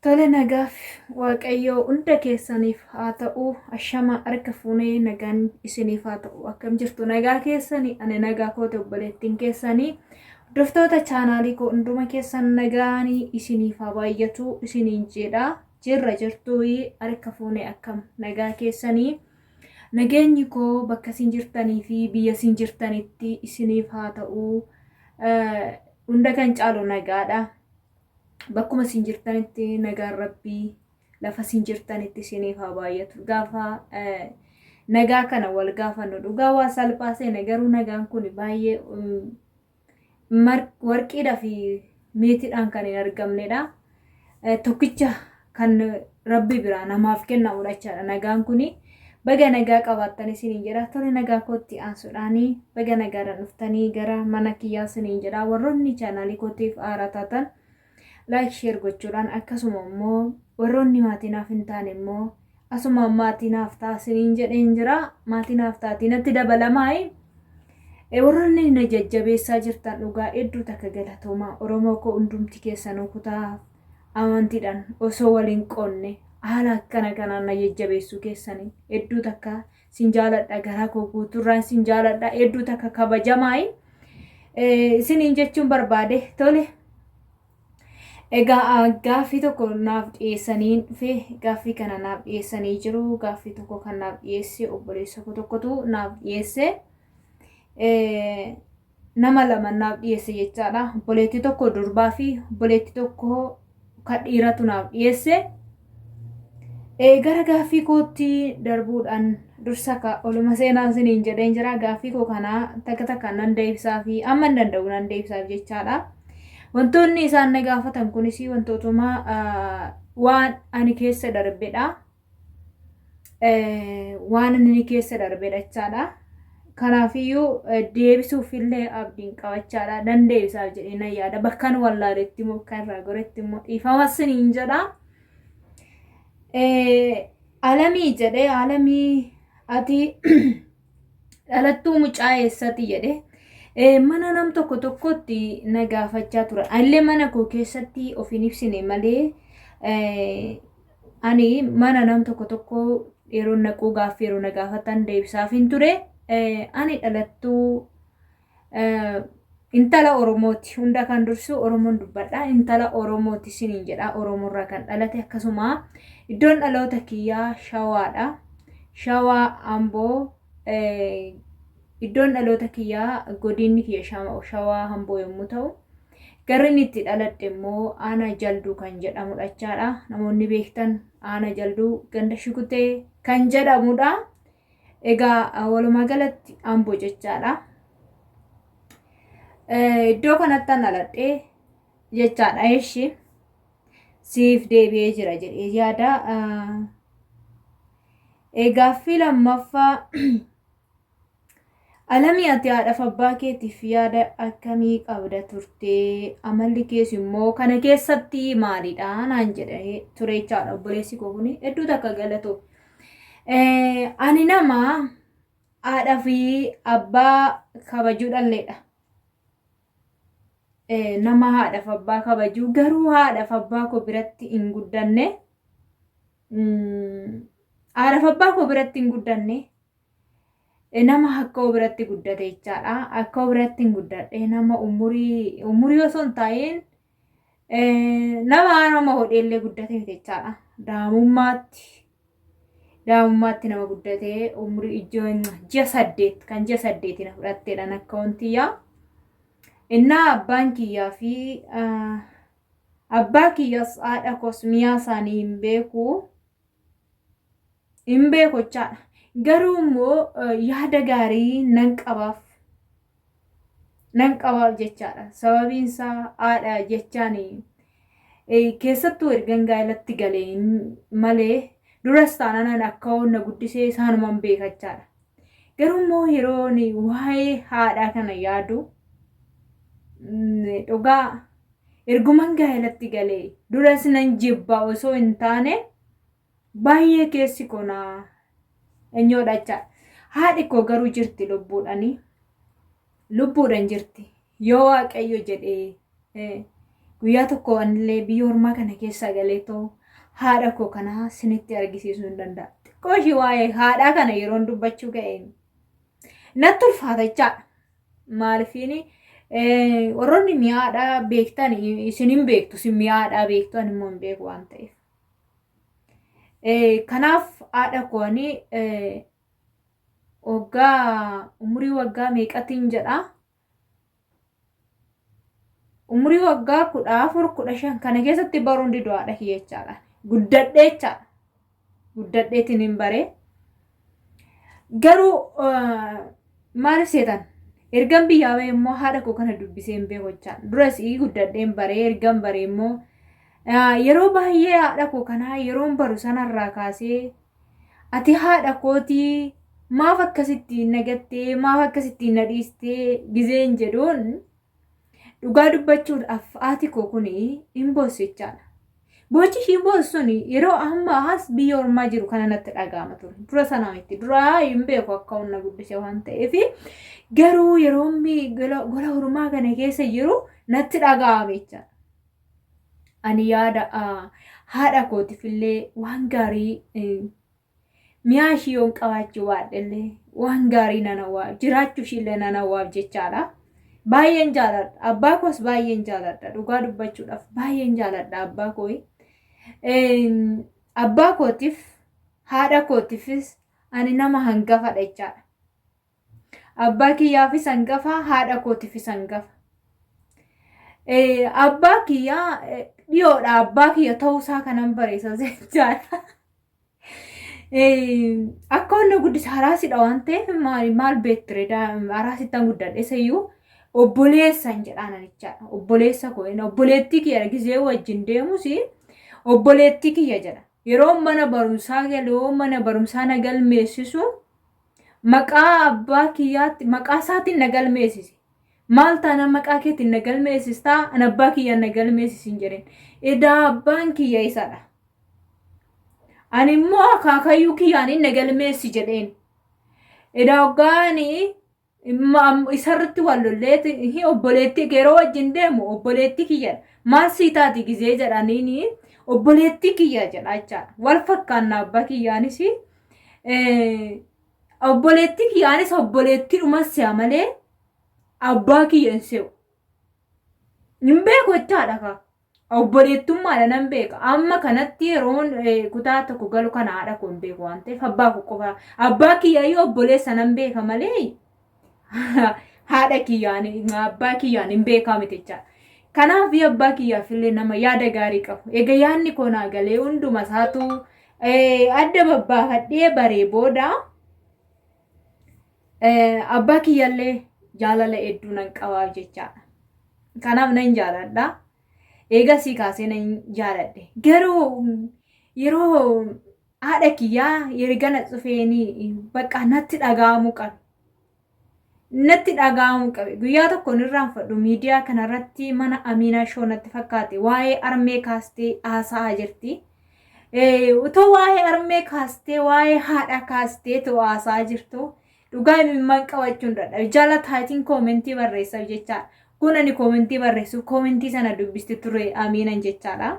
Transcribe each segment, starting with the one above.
Tole nagaaf waaqayyoo hunda keessaniif haa ta'u ashama harka fuunee nagaan isiniif haa ta'u akkam jirtu nagaa keessanii ani nagaa koote obboleettiin keessanii hordoftoota chaanaalii koo hunduma keessan nagaanii isiniif haa baay'atu isiniin jedha jirra jirtuu harka fuunee akkam nagaa keessanii nageenyi koo bakka isin jirtanii fi biyya isin jirtanitti isiniif haa ta'u hunda kan caalu nagaadha. Bakkuma isin jirtanitti nagaan rabbii lafa isin jirtanitti isiniif haa baay'atu. Gaafa nagaa kana wal gaafannu dhugaa waa salphaasee garuu nagaan kun baay'ee warqiidhaa fi meetiidhaan kan hin argamnedha. Tokkicha kan rabbi biraa namaaf kennamudha jechaadha. Nagaan kun baga nagaa qabaattan isiniin jedha. Tole nagaa kootti aansuudhaanii baga nagaadhaan dhuftanii gara mana kiyyaa isiniin jedha. Warroonni chaanaalii kootiif haaraa taatan like share gochuudhaan akkasuma immoo warroonni maatiinaaf hin taane immoo asuma maatiinaaf taasiniin jedheen jira maatiinaaf taatinatti dabalamaayi warroonni na jajjabeessaa jirtan dhugaa hedduu takka galatoomaa Oromoo koo hundumti keessanuu kutaa amantiidhaan osoo waliin qoonne haala akkana kanaan na jajjabeessuu keessanii hedduu takka sin jaaladha garaa koo guutuurraan sin jaaladha hedduu takka kabajamaayi isiniin jechuun barbaade tole. Egaa gaaffii tokko naaf dhiyeessanii fi gaaffii kana naaf dhiyeessanii jiru. Gaaffii tokko kan naaf dhiyeesse obboleessa tokkotu naaf dhiyeesse. Nama lama naaf dhiyeesse jechaadha. Obboleetti tokko durbaa fi obboleetti tokko kan dhiiratu naaf dhiyeesse. Gara gaaffii kootti darbuudhaan dursa oluma seenaa isiniin jedheen jira. Gaaffii koo kana takka takkaan nan deebisaa fi amma hin danda'u nan deebisaaf jechaadha. Wantoonni isaan na gaafatan kunis wantootuma waan ani keessa darbedha. Waan ani keessa darbedha jechaadha. Kanaafiyyuu deebisuuf illee abdiin qabachaadha. Nan deebisaaf jedhee nan yaada. Bakkaan wallaaletti immoo kan irraa goretti immoo dhiifama isiniin jedha. Alamii jedhee alamii ati dhalattuu mucaa eessatti jedhee. Mana nam tokkotti na gaafachaa ture. Illee mana koo keessatti ofiin ibsine malee ani mana nam tokko yeroo naquu gaaffii yeroo na gaafatan deebisaaf hin ture. Ani dhalattuu intala Oromooti. Hunda kan dursu Oromoon dubbadha. Intala Oromooti isiniin jedha. Oromoorraa kan dhalate akkasuma iddoon dhaloota kiyyaa Shawaadha. Shawaa Amboo iddoon dhaloota kiyyaa godinni kiyya Shawaa Amboo yommuu ta'u garri inni itti dhaladhe immoo Aanaa Jalduu kan jedhamudha jechaadha. Namoonni beektan Aanaa Jalduu ganda Shukutee kan jedhamudha. Egaa walumaa galatti Amboo jechaadha. Iddoo kanatti dhaladhe jechaadha. Eeshi siif deebi'ee jira jedhee yaada. Gaaffii lammaffaa Alamii ati haadhaaf abbaa keetiif yaada akkamii qabda turte? Amalli kees immoo kana keessatti maalidha naan jedhee ture jechaadha. Obboleessi koo kun hedduu takka galatoo. Ani nama haadhaa fi abbaa kabajuu dhalleedha. Nama haadhaaf abbaa kabajuu garuu haadhaaf abbaa koo biratti hin guddanne. Haadhaaf abbaa koo biratti hin guddanne. Nama akka biratti guddate jechaadha. Akka biratti hin guddadhe nama umurii osoo hin taa'in nama hodheellee guddate jechaadha. Daa'imummaatti nama guddate umurii ji'a 8 kan ji'a 8 fudhatteedhaan akka wantiyyaa. Innaa abbaan kiyyaa fi abbaa kiyyaas haadha koos miyaa isaanii hin beeku jechaadha. Garuu immoo yaada gaarii nan qabaaf jechaadha. Sababiin isaa haadha jechaan keessattuu ergan gaa'elatti galee malee duras taanaan akka onna guddisee isaanumaan beekachaadha. Garuu immoo yeroon waa'ee haadhaa kana yaadu dhugaa erguman gaa'elatti galee duras nan jibba osoo hin taane baay'ee keessi konaa. Enyoodha jechaadha. Haadhi koo garuu jirti lubbuudhaan jirti. Yoo Waaqayyo jedhee guyyaa tokko anillee biyya ormaa kana keessa galeetoo haadha koo kana sinitti argisiisuu hin danda'a. Xiqqoo ishii waa'ee haadhaa kana yeroon dubbachuu ga'e natti ulfaatachaadha. Maaliifini warroonni mi'aadhaa beektan isin hin beektu, isin mi'aadhaa beektu ani immoo hin beeku waan ta'eef. Kanaaf haadha kooni umurii waggaa meeqatiin jedhaa? Umurii waggaa 14, 15 kana keessatti baruun didoo haadha kiyya jechaadha. Guddadhee jechaadha. Guddadheetiin hin baree. Garuu maaliif seetan? Ergan biyyaa bahee immoo haadha koo kana dubbisee hin beeku jechaadha. Duras guddadheen baree ergan baree immoo yeroo baay'ee haadha koo kanaa yeroon baru sanarraa kaasee ati haadha kootii maaf akkasittiin nagattee maaf akkasittiin nadhiistee gizeen jedhuun dhugaa dubbachuudhaaf haati koo kuni hin boossechaadha. Bochi ishii boossuun yeroo amma as biyya ormaa jiru kana natti dhaga'ama ture. Dura sanaa miti duraa hin beeku akka humna guddisee waan ta'eef garuu yeroo gola ormaa kana keessa jiru natti dhaga'ame jechaadha. Ani yaada haadha kootiif illee waan gaarii mi'a ishii yoon qabaachuu baadhellee waan gaarii nanawwaaf jiraachuu ishiillee nanawwaaf jechaadha. Baay'een jaaladha. Abbaa koos baay'een jaaladha. Dhugaa dubbachuudhaaf baay'een jaaladha abbaa koo. Abbaa kootiif haadha kootiifis ani nama hangafadha jechaadha. Abbaa kiyyaafis hangafa, haadha kootiifis hangafa. Abbaa kiyyaa dhiyoodha. Abbaa kiyya ta'uusaa kanan bareessa jechaadha. Akka wanna guddisa haraasidha waan ta'eef maal beektire haraasittan guddadhe sayyuu obboleessan jedhaan jechaadha. Obboleessa koo obboleettii kiyya gizee wajjin deemus obboleettii kiyya jedha. Yeroo mana barumsaa galoo mana barumsaa na galmeessisu maqaa abbaa kiyyaatti maqaa isaatiin na galmeessisi. Maal taana maqaa keetiin na galmeessistaa an abbaa kiyya na galmeessisin jedheen. Edaa abbaan kiyya isadha. Ani immoo akaakayyuu kiyyaan na galmeessi jedheen. Edaa hoggaanii isarratti wallolleeti obboleettii yeroo wajjin deemu obboleettii kiyya maal siitaati gizee jedhaniini obboleettii kiyya jedha jechaadha. Wal fakkaanna abbaa kiyyaanis obboleettii kiyyaanis obboleettii dhumasyaa malee abbaa kiyya hin se'u. Hin beeku jechaadha kaa. Obboleettummaadha nan beeka. Amma kanatti yeroon kutaa tokko galu kana haadha koo hin beeku waan ta'eef abbaa koo qofa. Abbaa kiyyayyuu obboleessa nan beeka malee haadha kiyyaan abbaa kiyyaan hin beekaa miti jechaadha. Kanaaf abbaa kiyyaaf illee nama yaada gaarii qabu. Egaa yaadni koo naa galee hunduma isaatu adda babbaafadhee baree booda abbaa kiyyallee jaalala hedduu nan qabaaf jechaadha. Kanaaf nan jaaladha. Egaa sii kaasee nan jaaladhe. Garuu yeroo haadha kiyyaa ergana cufeenii bakka natti dhaga'amuu qabe. Natti dhaga'amuu qabe. Guyyaa tokko nirraan fadhu miidiyaa kanarratti mana Aminaa Shoo natti fakkaate waa'ee armee kaastee haasa'aa jirti. Utoo waa'ee armee kaastee waa'ee haadha kaastee too haasa'aa jirtu dhugaa imimmaan qabachuu hin dadhabe. Jaalataatiin koomentii barreessaaf jechaadha. Kun ani koomentii barreessuuf koomentii sana dubbisti ture Aminaan jechaadha.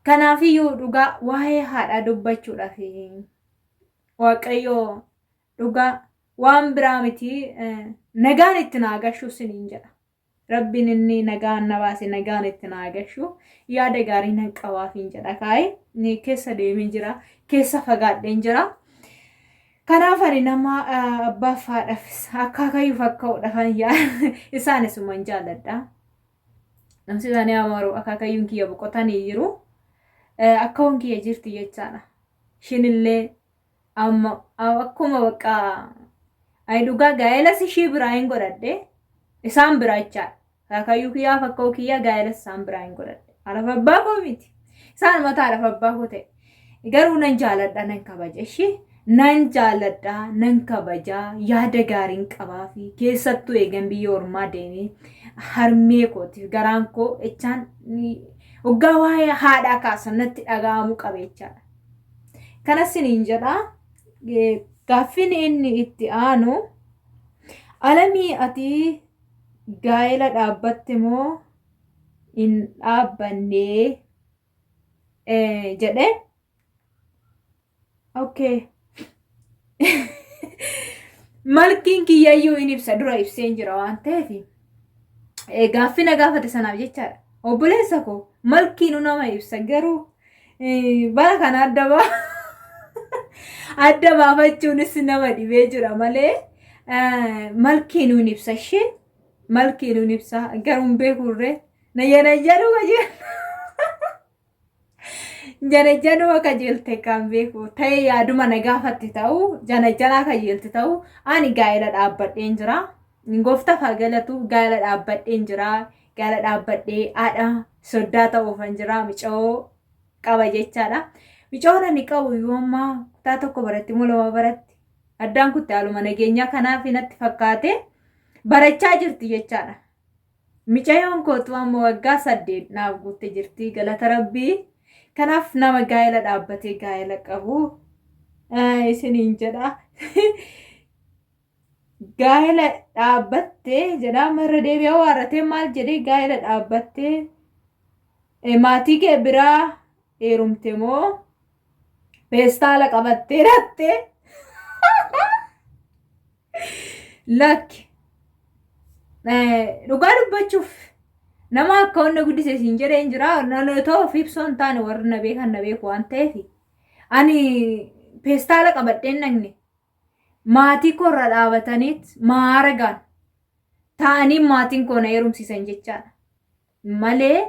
Kanaafiyyuu dhugaa waa'ee haadhaa dubbachuudhaaf Waaqayyoo dhugaa waan biraa miti nagaan itti naagashu siniin jedha. Rabbiin inni nagaan na baase nagaan itti naagashu yaada gaarii nan qabaafiin jedha kaa'e ni keessa deemee jira keessa fagaadheen jira. Kanaaf ani nama abbaaf haadhaaf akaakayyuuf akka'uudhaaf isaanis uuman jaalladha. Namsi isaanii amaru akaakayyuun kiyya boqotanii jiru. Akkawwan kiyya jirti jechaadha. Ishiinillee amma akkuma bakka ani dhugaa gaa'ilas ishii biraa hin godhadhe isaan biraa jechaadha. Akaakayyuu kiyyaaf akka'u kiyya gaa'ilas isaan biraa hin godhadhe. Alaaf abbaa koo miti. Isaan mataa alaaf abbaa koo ta'e. Garuu nan jaalladha nan kabaja ishii. Nan jaalladha nan kabajaa yaada gaariin qabaa fi keessattuu eegan biyya ormaa deemee harmee kootiif garaan koo echaan waggaa waa'ee haadhaa kaasan natti dhaga'amuu qabeechaadha. Kanas siniin jedha gaaffin inni itti aanu Alamii ati gaa'ela dhaabbatte moo hin dhaabbannee jedhe. Okay. Malkiin kiyyayyuu hin ibsa dura ibseen jira waan ta'eef gaaffii na gaafate sanaaf jechaadha. Obboleessa koo malkiinu nama ibsa garuu bara kana adda baafachuunis nama dhibee jira malee malkiinu hin ibsa ishee malkiinu hin ibsa garuu hin beekurree na jedhu wajjin. Jana kajeelte kan beeku ta'ee yaaduma na gaafatti ta'u jana kajeelte ta'u ani gaa'ela dhaabbadheen jira. Goofta fagalatu gaa'ela dhaabbadheen jira. Gaa'ela dhaabbadhee haadha soddaa ta'uufan jira micoo qaba jechaadha. Micoon ani qabu yoo ammaa kutaa tokko baratti mul'ama baratti addaan kutte haaluma nageenyaa kanaaf natti fakkaate barachaa jirti jechaadha. Micayoon kootu ammoo waggaa 8 naaf guutte jirti galata rabbii. Kanaaf nama gaa'ela dhaabbatee gaa'ela qabu isiniin jedha. Gaa'ela dhaabbattee jedha marra deebi'aa waarratee maal jedhee gaa'ela dhaabbattee maatii kee biraa heerumte moo peestaala qabattee rattee lakki dhugaa dubbachuuf. Nama akka onna guddise siin jedheen jira naannoo of ibsoon taane warri na beekan na beeku waan ta'eef ani peestaala qabadheen naqne maatii korra dhaabataniit maaragaan ta'anii maatiin koo na heerumsiisan jechaadha malee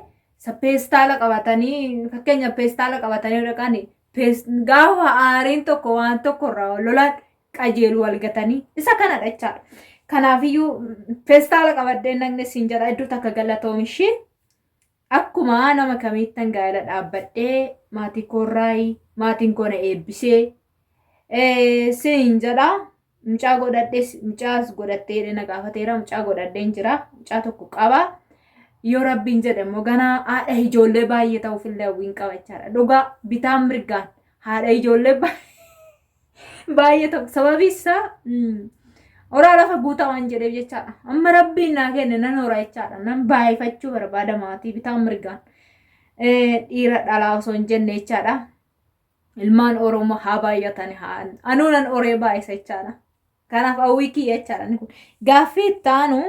peestaala qabatanii fakkeenya peestaala qabatanii dhaqan gaafa aariin tokko waan tokkorraa lola qajeelu walgatanii isa kanadha jechaadha. Kanaafiyyuu peestaala qabadheen naqne siin jedha iddoo takka galatoomishi akkuma nama kamiittan gaa'ela dhaabbadhee maatii koorraayi maatiin koona eebbisee siin jedha mucaa godhattee na gaafateera mucaa godhadheen jira mucaa tokko qaba yoo rabbiin jedhe immoo ganaa haadha ijoollee baay'ee ta'uufillee hawwiin qaba jechaadha dhugaa bitaan mirgaan haadha ijoollee baay'ee ta'u sababi isaa Ora lafa guutaa waan jedheef jechaadha. Amma rabbiin naa kenne nan hora jechaadha. Nan baay'ifachuu barbaada maatii bitaan mirgaan dhiira dhalaa osoo hin jenne jechaadha. Ilmaan Oromoo haa baay'atani haa anuu nan horee baay'isa jechaadha. Kanaaf hawwii kiyya jechaadha. Gaaffii itti aanu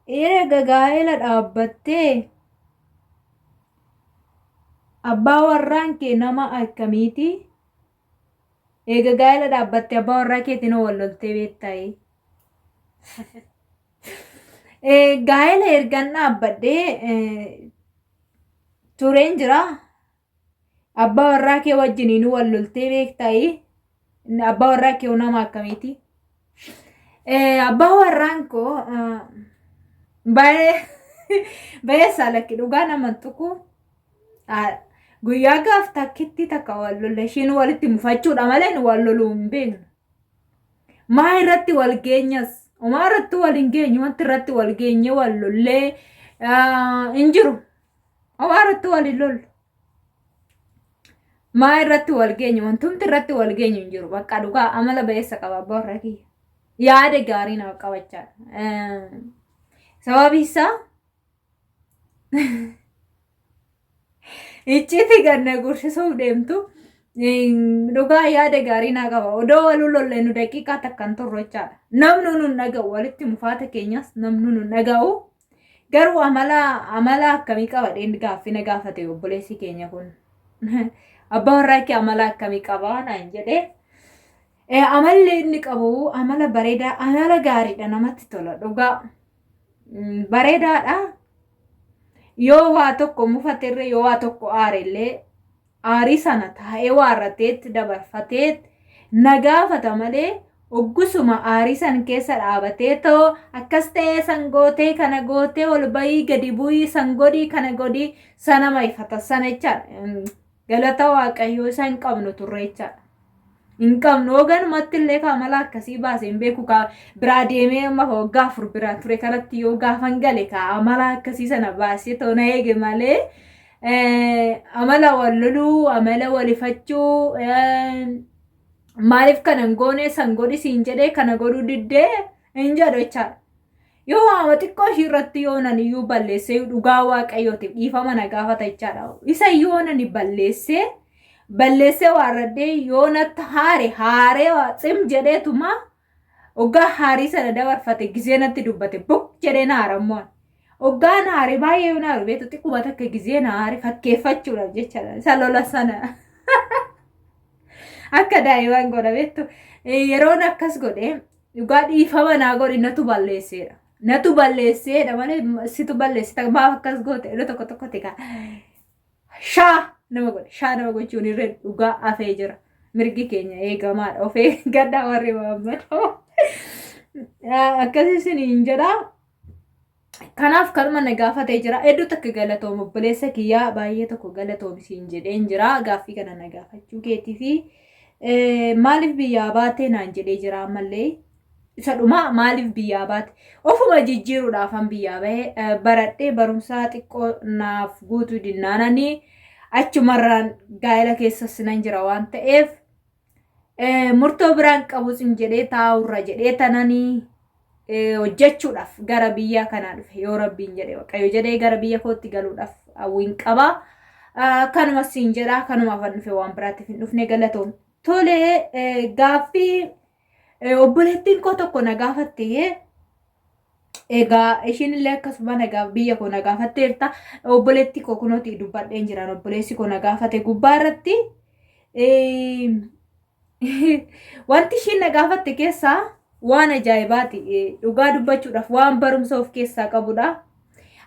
erga gaa'ela dhaabbattee abbaa warraan kee nama akkamiiti? Eega gaa'ela dhaabbattee abbaa warraa keetiin wal loltee beektayi. Gaa'ela ergan dhaabbadhee tureen jira. Abbaa warraa kee wajjiniin wal loltee beektayi. Abbaa warraa kee nama akkamiiti? Abbaa warraan koo baay'ee saalakki dhugaa nama tuqu. Guyyaa gaaf takkitti takka wal lolle ishiin walitti mufachuudha malee wal loluu hin beeknu. Maa irratti wal geenyas homaa irratti wal hin geenyu wanti irratti wal geenye wal lollee hin jiru. Homaa irratti wal hin lollu. Maa irratti wal geenyu wantumti irratti wal geenyu hin jiru. Bakka dhugaa amala bayeessa qaba abbaa warraa kiyya. Yaada gaarii nama qabachaadha. Sababi isaa Ichiti ganna gursisuuf deemtu dhugaa yaada gaarii naa qaba. Odoo waluu lollee nu daqiiqaa takkaan turre jechaadha. Namni nu dhaga'u walitti mufaata keenyas namni nu dhaga'u garuu amala akkamii qaba dheen gaaffii na gaafate obboleessi keenya kun. Abbaa warraa kee amala akkamii qaba naan jedhee. Amalli inni qabu amala bareedaa amala gaariidha namatti tola dhugaa bareedaadha. Yoo waa tokko mufaterre yoo waa tokko aarellee aarii sana taa'ee waarrateet dabarfateet nagaafata malee oggusuma aarii san keessa dhaabatee too akkas ta'ee sangootee kana gootee ol bayii gadi bu'ii sangodii kana godii sana maifata sana jechaadha. Galata waaqayyoo isa hin qabnu turre jechaadha. Hin qabnu oganumatti illee kaamala akkasii baasee hin beeku kaa biraa deemee amma waggaa 4 biraa ture kanatti yoo gaafan gale kaa amala akkasii sana baasee toona eege malee amala wal loluu amala walifachuu maaliif kana goone sangodi siin jedhee kana godhuu diddee hin jedhu jechaadha. yoo ama xiqqoo ishii irratti yoonan iyyuu balleessee dhugaa waaqayyootiif dhiifama na gaafata jechaadha. Isa yoonan balleessee waarraddee yoonatti haaree tsim jedheetuma oggaa haarii sana dabarfate gisee natti dubbate buk jedhee naarammoon. Oggaan haarii baay'ee yoo naaru beetu xiqquma takka gisee haarii fakkeeffachuudhaaf jechaadha. Isa lola sana akka daa'imman godha beektu yeroon akkas godhee dhugaa dhiifama naa godhi natu balleesseedha. Natu balleesseedha malee situ balleessita maaf akkas goote iddoo tokko tika shaa nama godhe shaa nama gochuun irree dhugaa afee jira. Mirgi keenya eegamaadha of eeggadhaa warri waammadha. Akkasii isiniin jedha. Kanaaf kanuma na gaafatee jira. Hedduu takka galatoom obboleessa kiyyaa baay'ee tokko galatoom isiin jedheen jira. Gaaffii kana na gaafachuu keetii fi maaliif biyyaa baatee naan jedhee jira ammallee. Isa dhumaa maaliif biyyaa baate ofuma jijjiiruudhaafan biyyaa bahee baradhee barumsaa xiqqoo naaf guutuu dinnaananii achumarraan gaa'ela keessa sinan jira waan ta'eef murtoo biraan qabus hin jedhee taa'urra jedhee tananii hojjechuudhaaf gara biyya kanaa dhufe yoo rabbiin jedhee waaqayyo jedhee gara biyya kootti galuudhaaf hawwiin qaba. Kanuma siin jedhaa kanuma afan dhufe waan biraatiif hin dhufne galatoom. Tolee gaaffii obboleettiin koo tokko na gaafattee egaa ishiinillee akkasuma biyya koo na gaafatteerta. Obboleettii koo kunooti dubbadheen jiran obboleessi koo na gaafate gubbaa irratti wanti ishiin na gaafatte keessaa waan ajaa'ibaati. Dhugaa dubbachuudhaaf waan barumsa of keessaa qabudha.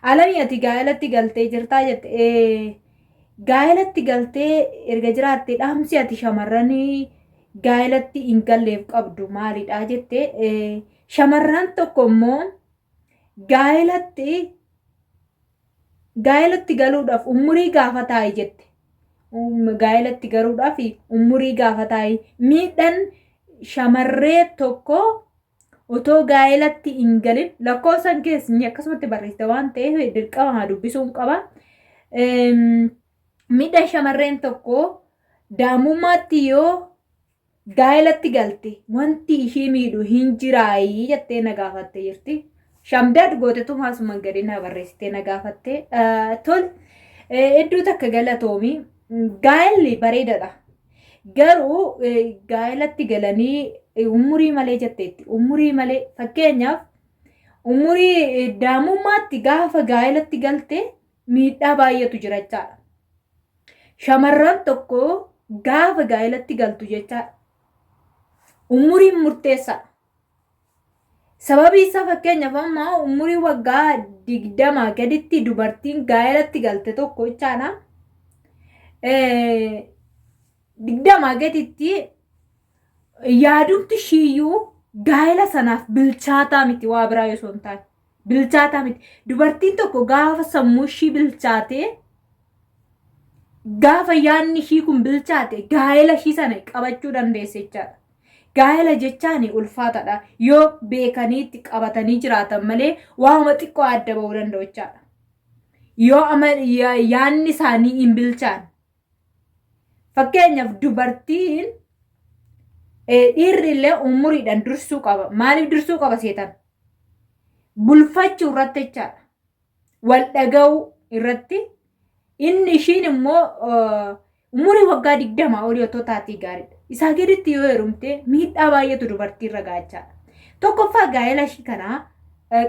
Alamii ati gaa'elatti galtee jirtaa jette gaa'elatti galtee erga jiraattee dhaamsi ati shamarranii gaa'elatti hin galleef qabdu maalidha jette. Shamarran tokko immoo gaa'elatti galuudhaaf umurii gaafataa jette. Gaa'elatti galuudhaaf umurii gaafataa miidhan shamarree tokko otoo gaa'elatti hin galin lakkoofsan keessi akkasumatti barreessite waan ta'eef dirqama dubbisuun qaba. Miidhan shamarreen tokko daa'imummaatti yoo gaa'elatti galte wanti ishii miidhu hin jiraayii jettee na gaafatte jirti. Shamdaad gootetu maasuma gadi na barreessitee na gaafatte. Tol hedduu takka galatoomi. Gaa'elli bareedadha. Garuu gaa'elatti galanii umurii malee jetteetti. Umurii malee fakkeenyaaf umurii daa'imummaatti gaafa gaa'elatti galte miidhaa baay'eetu jira jechaadha. Shamarran tokko gaafa gaa'elatti galtu jechaadha. Umuriin murteessaadha. Sababii isaa fakkeenyaaf amma umurii waggaa 20 gaditti dubartiin gaa'elatti galte tokko jechaadha. 20 gaditti yaadumti shiyyuu gaa'ela sanaaf bilchaataa miti waa biraa yoo hin taane bilchaataa miti. Dubartiin tokko gaafa sammuu ishii bilchaatee gaafa yaadni ishii kun bilchaate gaa'ela ishii sana qabachuu dandeesse jechaadha. Gaa'ela jechaan ulfaataadha. Yoo beekaniitti qabatanii jiraatan malee waanuma xiqqoo adda bahuu danda'u jechaadha. Yoo yaadni isaanii hin bilchaane. Fakkeenyaaf dubartiin dhiirri illee umuriidhaan dursuu qaba. Maaliif dursuu qaba seetan? Bulfachuu irratti jechaadha. Wal dhaga'uu irratti. Inni ishiin immoo umurii waggaa 20 olii otoo taatee gaariidha. Isaa gaditti yoo heerumte miidhaa baay'eetu dubartii irra gaachaadha. Tokkoffaa gaa'ela ishii kanaa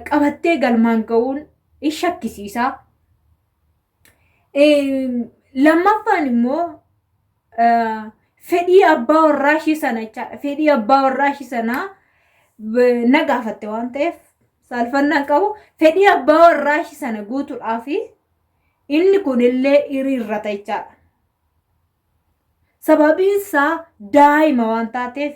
qabattee galmaan ga'uun ishee shakkisiisa. Lammaffaan immoo fedhii abbaa warraa ishii sana jechaadha. Fedhii abbaa warraa ishii sanaa na gaafatte waan ta'eef saalfannaan qabu. Fedhii abbaa warraa ishii sana guutuudhaaf inni kunillee hiriirrata jechaadha. Sababiin isaa daa'ima waan taateef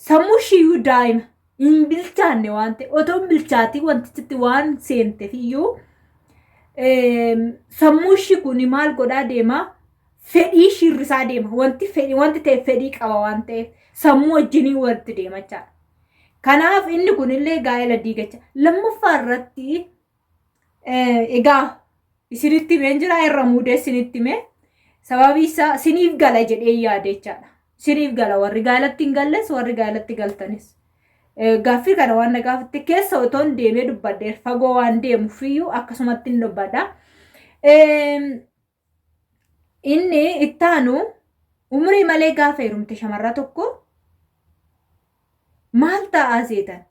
sammuu ishiiyyuu daa'ima hin bilchaanne waan ta'e otoo hin bilchaatiin wantichi waan seenteef iyyuu sammuu ishii kun maal godhaa deema fedhii shirrisaa deema. Wanti ta'e fedhii qaba waan ta'eef sammuu wajjinii walitti deema jechaadha. Kanaaf inni kunillee gaa'ela diigacha. Lammaffaa irratti egaa isinitti himeen jira irra muudee isinitti himee sababii isaa siniif gala jedhee yaade jechaadha. Siniif gala warri gaa'elatti hin galles warri gaa'elatti galtanis. gaaffii kana waan na gaafatte keessa otoo hin deemee dubbadhe fagoo waan deemuufiyyuu akkasumatti hin dubbadha. Inni ittaanu umrii malee gaafa heerumte shamarra tokko maal ta'aa seetan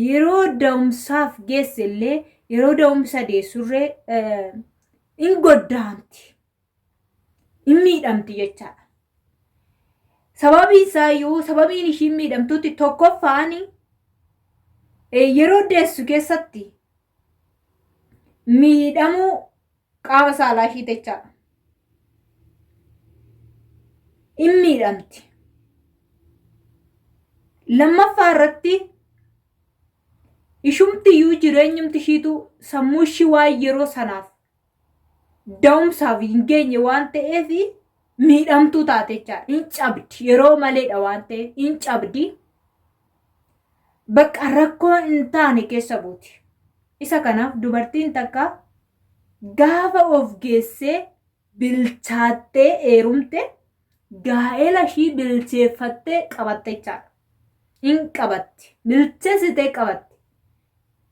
yeroo da'umsaaf geesse illee yeroo da'umsa deessurree in goddaamti in miidhamti jechaadha. Sababiin ishiin miidhamtuutti tokkoffaani yeroo deessu keessatti miidhamuu qaama saalaa ishii jechaadha. In miidhamti. Lammaffaa irratti ishumtiyyuu jireenyumti ishiitu sammuu ishii waan yeroo sanaaf da'umsaaf hin geenye waan ta'eef miidhamtuu taate jechaadha. In cabdi yeroo maleedha waan ta'eef in cabdi. Bakka rakkoo hin taane keessa buuti. Isa kanaaf dubartiin takka gaafa of geessee bilchaattee heerumte gaa'ela ishii bilcheeffattee qabatte jechaadha. In qabatti. Bilcheessitee qabatti.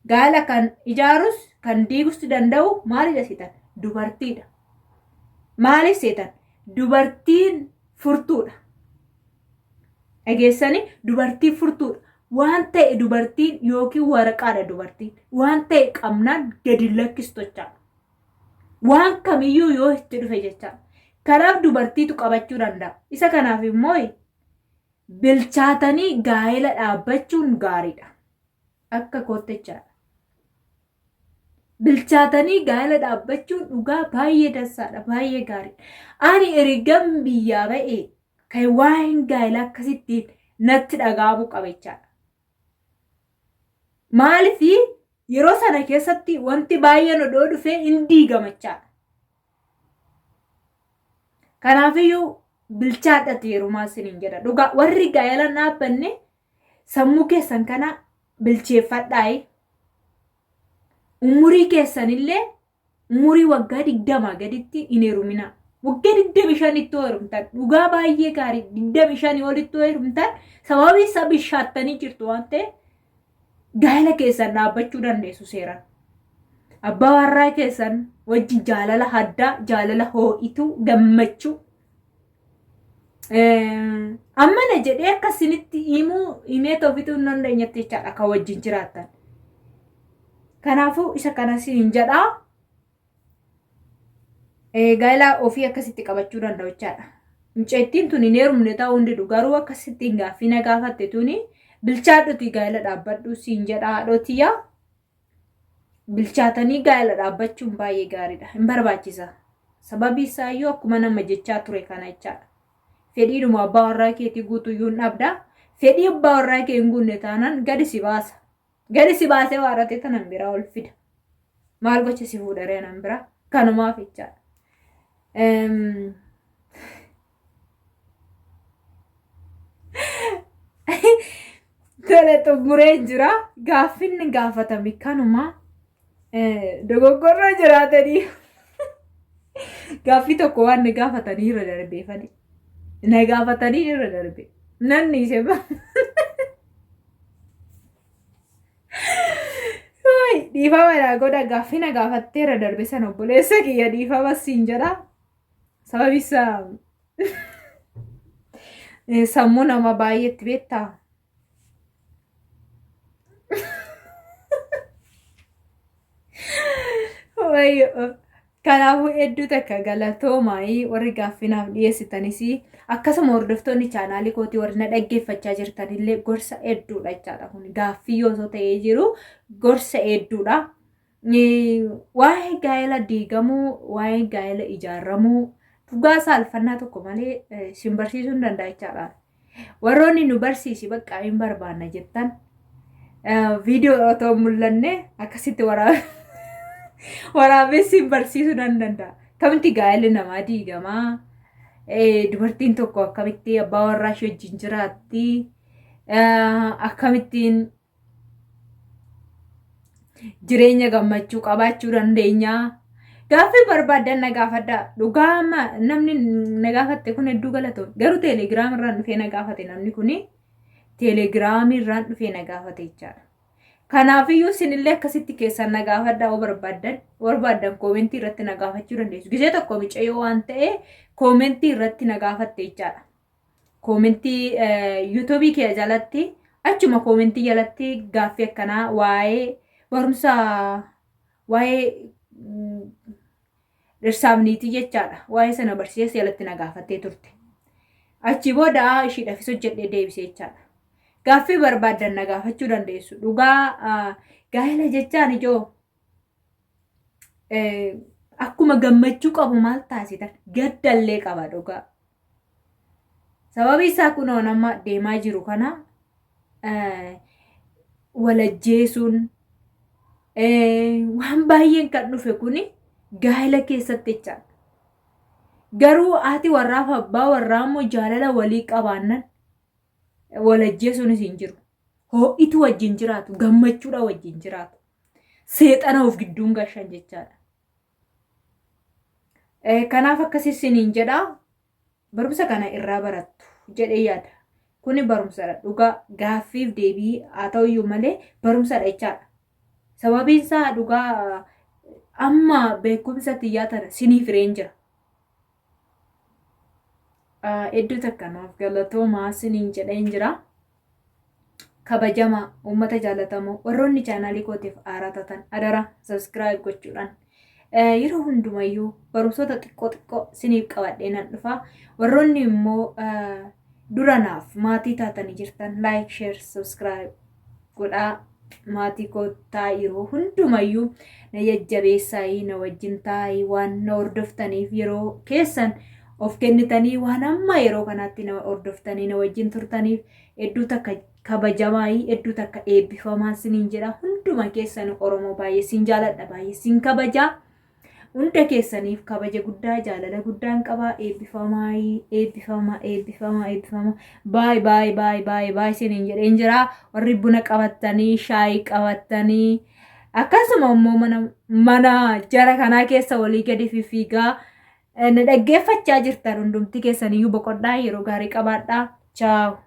Gaa'ela kan ijaarus kan diigus danda'u maalidha seetan? Dubartiidha. Maaliif seetan? Dubartiin furtuudha. Dhageessanii dubartii furtuudha. Waan ta'e dubartiin yookiin waraqaadha dubartiin. Waan ta'e qabnaan gadi lakkistu jechaadha. Waan kamiyyuu yoo itti dhufe jechaadha. Kanaaf dubartiitu qabachuu danda'a. Isa kanaaf immoo bilchaatanii gaa'ela dhaabbachuun gaariidha. Akka kottechaadha. Bilchaatanii gaa'ela dhaabbachuun dhugaa baay'ee dansaadha. Baay'ee gaariidha. Ani ergan biyyaa ba'e kan waa'een gaa'ela akkasittiin natti dhaga'amuu qaba jechaadha. Maaliif yeroo sana keessatti wanti baay'een odoo dhufee hin diigama jechaadha. Kanaafiyyuu bilchaadhati heerumaa isiniin jedha. Dhugaa warri gaa'ela dhaabbanne sammuu keessan kana bilcheeffadhaa. Umurii keessanillee umurii waggaa 20 gaditti hin heerumina. Waggaa 25 itti heerumtan dhugaa baay'ee gaarii 25 olitti heerumtan sababii isa bishaattanii jirtu waan ta'eef gaa'ela keessan dhaabbachuu dandeessu seeraan. Abbaa warraa keessan wajjin jaalala addaa, jaalala hoo'ituu, gammachuu. Ammana jedhee akkasinitti himee toofituu hin dandeenyetti jechaadha kan wajjin jiraattan. Kanaafuu isa kanas hin jedhaa. Gaa'ela ofii akkasitti qabachuu danda'u jechaadha. Mucettiin tun hin heerumne ta'uu hundidu garuu akkasitti hin gaaffii na gaafatte tuni bilchaadhuti gaa'ela dhaabbadhu siin jedha haadhotiyyaa. Bilchaatanii gaa'ela dhaabbachuun baay'ee gaariidha. Hin barbaachisa. Sababii isaayyuu akkuma nama jechaa ture kana jechaadha. Fedhiidhuma abbaa warraa keetii guutuyyuu hin dhabda. Fedhii abbaa warraa kee hin guunne taanaan gadi si baasa. Gadi si baasee waarate tanan biraa ol fida. Maal gocha si fuudharee nan biraa? Kanumaaf jechaadha. Tole xumureen jira. Gaaffinni gaafatame kanuma dogoggorra jiraatanii gaaffii tokko waan na gaafatanii irra darbeeffani. Na gaafatanii irra darbe. Nanni ishee dhiifama dha godha gaaffii na gaafattee irra darbe sana obboleessa kiyya dhiifama siin jedha. Sababi isaa sammuu nama baay'eetti beektaa. Kanaafuu hedduu takka galatoomaa warri gaaffinaaf dhiyeessitanis akkasuma hordoftoonni chaanaalii kootii warri na dhaggeeffachaa jirtanillee gorsa hedduudha jechaadha. Kun gaaffii yoo ta'ee jiru gorsa hedduudha. Waa'ee gaa'ela diigamuu, waa'ee gaa'ela ijaaramuu dhugaa saalfannaa tokko malee sin barsiisuu hin danda'a jechaadha. Warroonni nu barsiisi bakka hin barbaanna jettan viidiyoo otoo mul'anne akkasitti waraabessi barsiisuu danda'a. Kamitti gaa'elli namaa diigamaa? Dubartiin tokko akkamitti abbaa warraa ishee wajjin jiraatti? Akkamittiin jireenya gammachuu qabaachuu dandeenya? Gaaffii barbaadan na gaafadhaa. Dhugaa namni na gaafatte kun hedduu galatoomne. Garuu teelegiraam irraan dhufee na gaafate namni kuni teelegiraamii irraan dhufee na gaafate jechaadha. Kanaafiyyuu isinillee akkasitti keessan na gaafadhaa yoo barbaadan koomentii irratti na gaafachuu dandeessu. Gisee tokko micayyoo waan ta'e koomentii irratti na gaafatte jechaadha. Koomentii yuutuubii kee jalatti achuma koomentii jalatti gaaffii akkanaa waa'ee barumsa waa'ee dhirsaamniitii jechaadha. Waa'ee sana barsiisee jalatti na gaafattee turte. Achi booda ishiidhaafis hojjedhee deebisee jechaadha. Gaaffii barbaadan na gaafachuu dandeessu. Dhugaa gaa'ela jechaan ijoo akkuma gammachuu qabu maal taasisan gaddallee qaba dhugaa. Sababii isaa kunoo nama deemaa jiru kana walajjeesuun waan baay'een kan dhufe kuni gaa'ela keessatti jechaadha. Garuu haati warraaf abbaa warraa immoo jaalala walii qabaannan walajjeesuunis hin jiru. Ho'itu wajjin jiraatu, gammachuudha wajjin jiraatu. Seexana of gidduun gashan jechaadha. Kanaaf akkasiis isiniin jedha. Barumsa kana irraa barattu jedhee yaada. Kuni barumsadha. Dhugaa gaaffiif deebii haa ta'uyyuu malee barumsadha jechaadha. Sababiin isaa dhugaa amma beekumsa xiyyaa tana sinii fireen jira. Hedduu takkanaaf galatoomaa isiniin jedheen jira. Kabajamaa uummata jaalatamoo warroonni chaanaalii kootiif haaraa taatan adara subscribe gochuudhaan yeroo hundumayyuu barumsoota xiqqoo isiniif qabadhee nan dhufa. Warroonni immoo duranaaf maatii taatanii jirtan like share subscribe godhaa. Maatii kootaa yeroo hundumayyuu na jajjabeessaayi na wajjin taa'ii waan na hordoftaniif yeroo keessan of kennitanii waan amma yeroo kanaatti na hordoftanii na wajjin turtaniif hedduu takka kabajamaayi hedduu takka eebbifamaa isiniin jedha. Hunduma keessan Oromoo baay'ee sin jaaladha, baay'ee sin kabajaa. Hunda keessaniif kabaja guddaa jaalala guddaan qaba. Eebbifamaayi eebbifama. Baay isiniin jedheen jira. Warri buna qabattanii shaayii qabattanii akkasuma immoo mana jara kanaa keessa walii gadi fiigaa na dhaggeeffachaa jirtan hundumti keessaniyyuu boqodhaa yeroo gaarii qabaadhaa. Ciao.